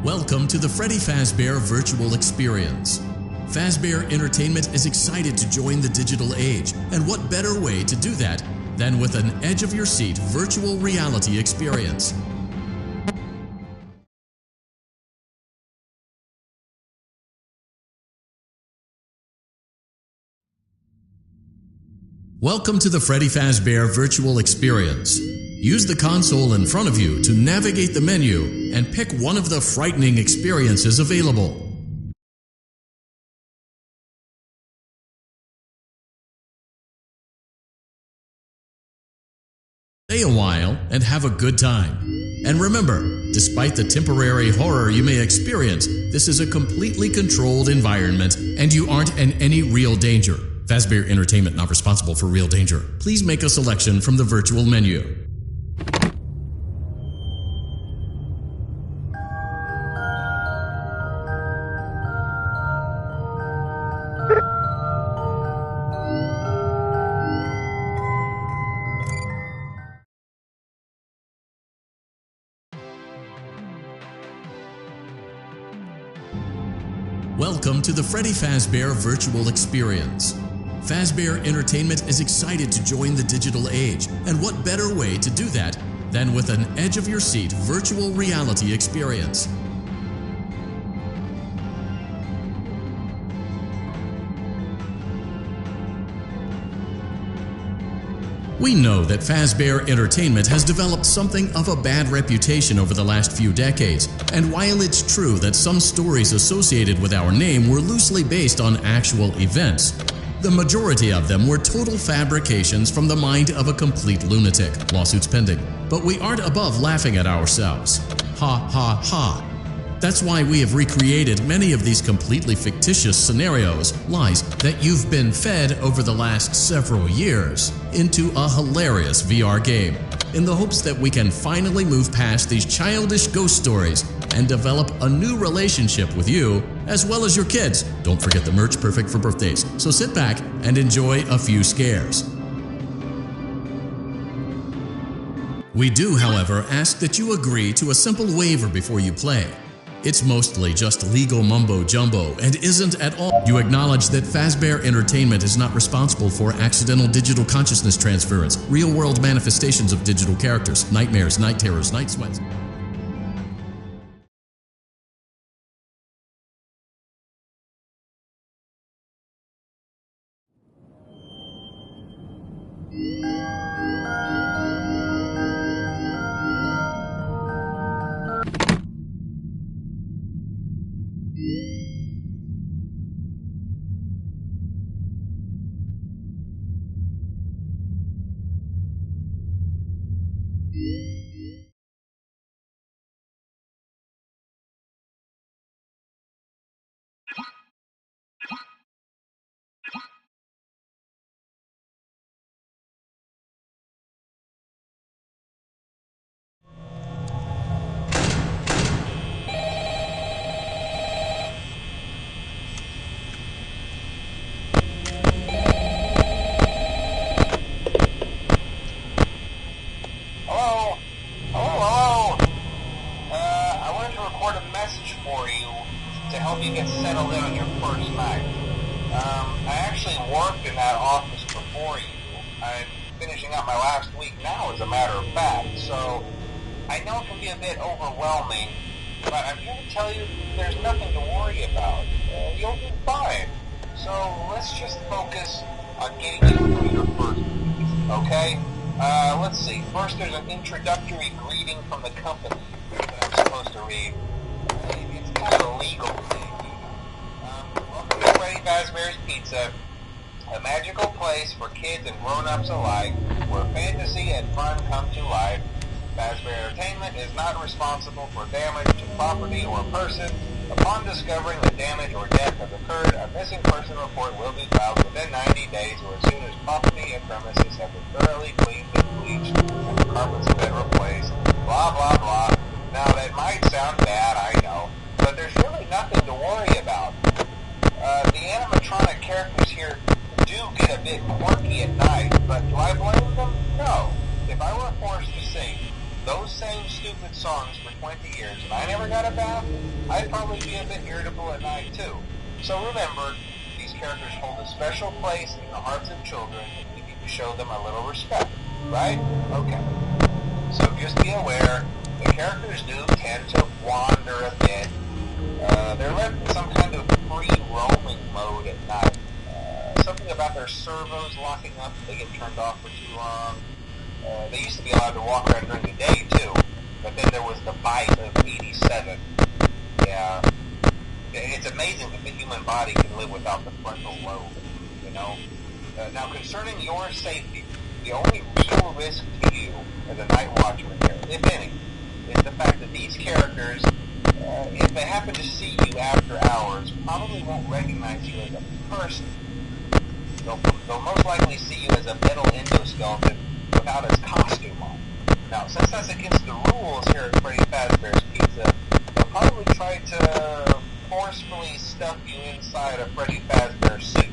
Welcome to the Freddy Fazbear Virtual Experience. Fazbear Entertainment is excited to join the digital age, and what better way to do that than with an edge-of-your-seat virtual reality experience. Welcome to the Freddy Fazbear Virtual Experience. Use the console in front of you to navigate the menu and pick one of the frightening experiences available. Stay a while and have a good time. And remember, despite the temporary horror you may experience, this is a completely controlled environment and you aren't in any real danger. Fazbear Entertainment not responsible for real danger. Please make a selection from the virtual menu. Welcome to the Freddy Fazbear Virtual Experience. Fazbear Entertainment is excited to join the digital age, and what better way to do that than with an edge-of-your-seat virtual reality experience. We know that Fazbear Entertainment has developed something of a bad reputation over the last few decades, and while it's true that some stories associated with our name were loosely based on actual events, the majority of them were total fabrications from the mind of a complete lunatic. Lawsuits pending. But we aren't above laughing at ourselves. Ha ha ha. That's why we have recreated many of these completely fictitious scenarios, lies that you've been fed over the last several years, into a hilarious VR game, in the hopes that we can finally move past these childish ghost stories and develop a new relationship with you, as well as your kids. Don't forget the merch, perfect for birthdays. So sit back and enjoy a few scares. We do, however, ask that you agree to a simple waiver before you play. It's mostly just legal mumbo-jumbo and isn't at all. You acknowledge that Fazbear Entertainment is not responsible for accidental digital consciousness transference, real-world manifestations of digital characters, nightmares, night terrors, night sweats. To help you get settled in on your first night. I actually worked in that office before you. I'm finishing up my last week now, as a matter of fact, so I know it can be a bit overwhelming, but I'm here to tell you there's nothing to worry about. You'll be fine. So let's just focus on getting you through your first week, okay? Let's see. First, there's an introductory greeting from the company that I'm supposed to read. It's kind of a legal thing. Welcome to Freddy Fazbear's Pizza, a magical place for kids and grown-ups alike, where fantasy and fun come to life. Fazbear Entertainment is not responsible for damage to property or person. Upon discovering that damage or death has occurred, a missing person report will be filed within 90 days or as soon as property and premises have been thoroughly cleaned and bleached and the carpets have been replaced. Blah, blah, blah. Now, that might sound bad, I know, but there's really nothing to worry about. The animatronic characters here do get a bit quirky at night, but do I blame them? No. If I were forced to sing those same stupid songs for 20 years and I never got a bath, I'd probably be a bit irritable at night too. So remember, these characters hold a special place in the hearts of children and we need to show them a little respect, right? Okay. So just be aware, the characters do tend to wander a bit. They're left in some kind of free roaming mode at night. Something about their servos locking up if they get turned off for too long. They used to be allowed to walk around during the day too, but then there was the bite of 87. Yeah. It's amazing that the human body can live without the frontal lobe, you know? Now concerning your safety, the only real risk to you as a night watchman here, if any, is the fact that these characters, if they happen to see you after hours, probably won't recognize you as a person. They'll most likely see you as a metal endoskeleton without its costume on. Now, since that's against the rules here at Freddy Fazbear's Pizza, they'll probably try to forcefully stuff you inside a Freddy Fazbear suit.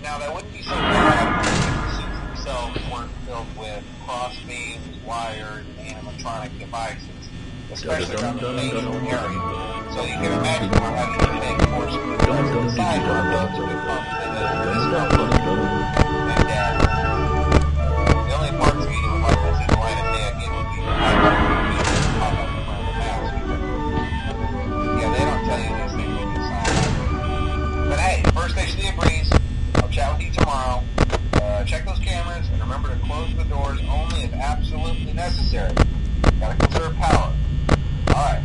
Now, that wouldn't be so bad if the suits themselves weren't filled with crossbeams, wires, and animatronic devices, especially around the facial area. So you can imagine how having your thing forcefully pressed inside one of those would probably discomfort. And the only parts of you that would like to see the light of day again would be your eyebrows and pop up in front of the mask. Yeah, they don't tell you these things when you sign up. But hey, First Station of the Breeze. I'll chat with you tomorrow. Check those cameras and remember to close the doors only if absolutely necessary. Gotta conserve power. Alright.